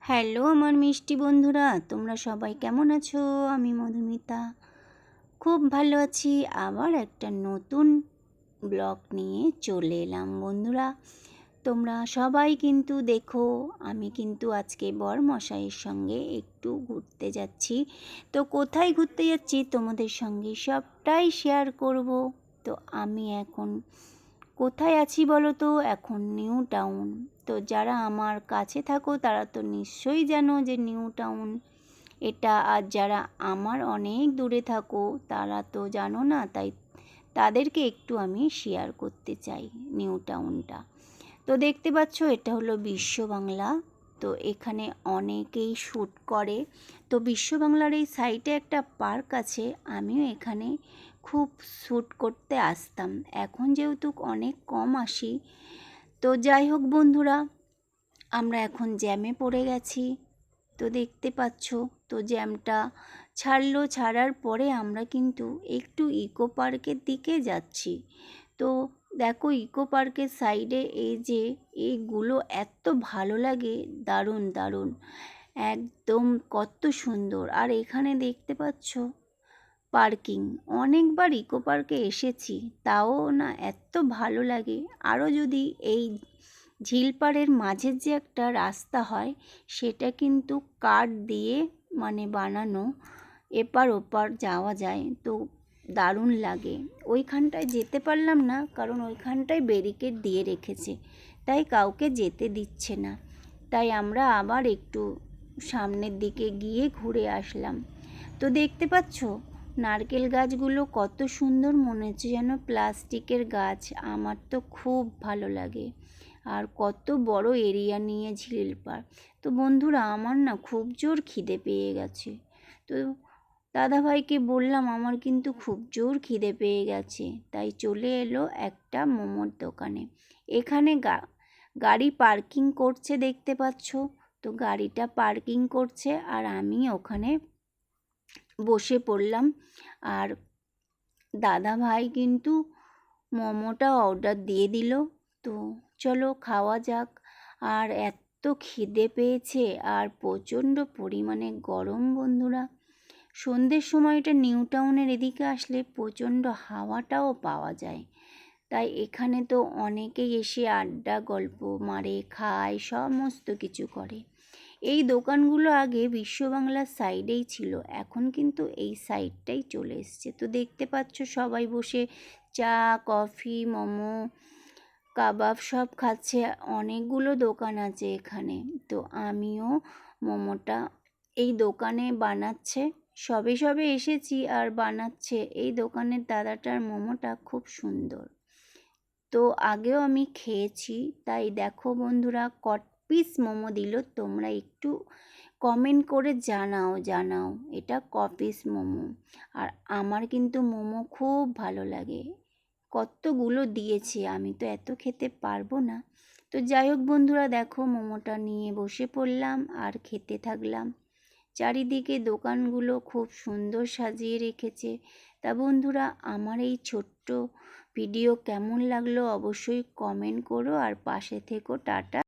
Hello আমার মিষ্টি বন্ধুরা, তোমরা সবাই কেমন আছো? আমি মধুমিতা খুব ভালো আছি। আবার একটা নতুন ব্লগ নিয়ে চলে এলাম বন্ধুরা। তোমরা সবাই কিন্তু দেখো, আমি কিন্তু আজকে বরমশাইয়ের সঙ্গে একটু ঘুরতে যাচ্ছি। তো কোথায় ঘুরতে যাচ্ছি তোমাদের সঙ্গে সবটাই শেয়ার করব। তো আমি এখন কোথায় আছি বলো তো? এখন নিউ টাউন। তো যারা আমার কাছে থাকো তারা তো নিশ্চয়ই জানো যে নিউ টাউন এটা, আর যারা আমার অনেক দূরে থাকো তারা তো জানো না, তাই তাদেরকে একটু আমি শেয়ার করতে চাই নিউ টাউনটা। তো দেখতে পাচ্ছ এটা হলো বিশ্ব বাংলা। তো এখানে অনেকেই শ্যুট করে। তো বিশ্ব বাংলার এই সাইডে একটা পার্ক আছে, আমিও এখানে খুব শ্যুট করতে আসতাম। এখন যেহেতু অনেক কম আসি। তো যাই হোক বন্ধুরা, আমরা এখন জ্যামে পড়ে গেছি। তো দেখতে পাচ্ছ, তো জ্যামটা ছাড়ার পরে আমরা কিন্তু একটু ইকো পার্কের দিকে যাচ্ছি। তো দেখো ইকো পার্কের সাইডে এই যে এইগুলো এত ভালো লাগে, দারুণ দারুণ একদম, কত সুন্দর। আর এখানে দেখতে পাচ্ছ পার্কিং। অনেকবার ইকো পার্কে এসেছি, তাও না এত ভালো লাগে। আরও যদি এই ঝিলপাড়ের মাঝের যে একটা রাস্তা হয়, সেটা কিন্তু কাঠ দিয়ে মানে বানানো, এপার ওপার যাওয়া যায়, তো দারুণ লাগে। ওইখানটায় যেতে পারলাম না, কারণ ওইখানটায় ব্যারিকেড দিয়ে রেখেছে, তাই কাউকে যেতে দিচ্ছে না। তাই আমরা আবার একটু সামনের দিকে গিয়ে ঘুরে আসলাম। তো দেখতে পাচ্ছ নারকেল গাছগুলো কত সুন্দর, মনে হচ্ছে যেন প্লাস্টিকের গাছ। আমার তো খুব ভালো লাগে। আর কত বড় এরিয়া নিয়ে ঝিল পার। তো বন্ধুরা আমার না খুব জোর খিদে পেয়ে গেছে। তো দাদাভাইকে বললাম আমার কিন্তু খুব জোর খিদে পেয়ে গেছে, তাই চলে এলো একটা মোমোর দোকানে। এখানে গাড়ি পার্কিং করছে দেখতে পাচ্ছ। তো গাড়িটা পার্কিং করছে আর আমি ওখানে বসে পড়লাম। আর দাদাভাই কিন্তু মোমোটা অর্ডার দিয়ে দিল। তো চলো খাওয়া যাক। আর এত খিদে পেয়েছে, আর প্রচণ্ড পরিমাণে গরম বন্ধুরা। সন্ধ্যের সময়টা নিউ টাউনের এদিকে আসলে প্রচণ্ড হাওয়াটাও পাওয়া যায়। তাই এখানে তো অনেকেই এসে আড্ডা গল্প মারে, খায়, সমস্ত কিছু করে। এই দোকানগুলো আগে বিশ্ব বাংলার সাইডেই ছিল, এখন কিন্তু এই সাইডটাই চলে এসছে। তো দেখতে পাচ্ছ সবাই বসে চা, কফি, মোমো, কাবাব সব খাচ্ছে। অনেকগুলো দোকান আছে এখানে। তো আমিও মোমোটা এই দোকানে বানাচ্ছে, সবে সবে এসেছি আর বানাচ্ছে। এই দোকানের দাদাটার মোমোটা খুব সুন্দর। তো আগেও আমি খেয়েছি, তাই দেখো বন্ধুরা কট পিস মোমো দিল, তোমরা একটু কমেন্ট করে জানাও এটা ক পিস মোমো। আর আমার কিন্তু মোমো খুব ভালো লাগে। কতগুলো দিয়েছে, আমি তো এত খেতে পারবো না। তো যাই হোক বন্ধুরা, দেখো মোমোটা নিয়ে বসে পড়লাম আর খেতে থাকলাম। চারিদিকে দোকানগুলো খুব সুন্দর সাজিয়ে রেখেছে। তা বন্ধুরা আমার এই ছোট্ট ভিডিও কেমন লাগলো অবশ্যই কমেন্ট করো, আর পাশে থেকো। টাটা।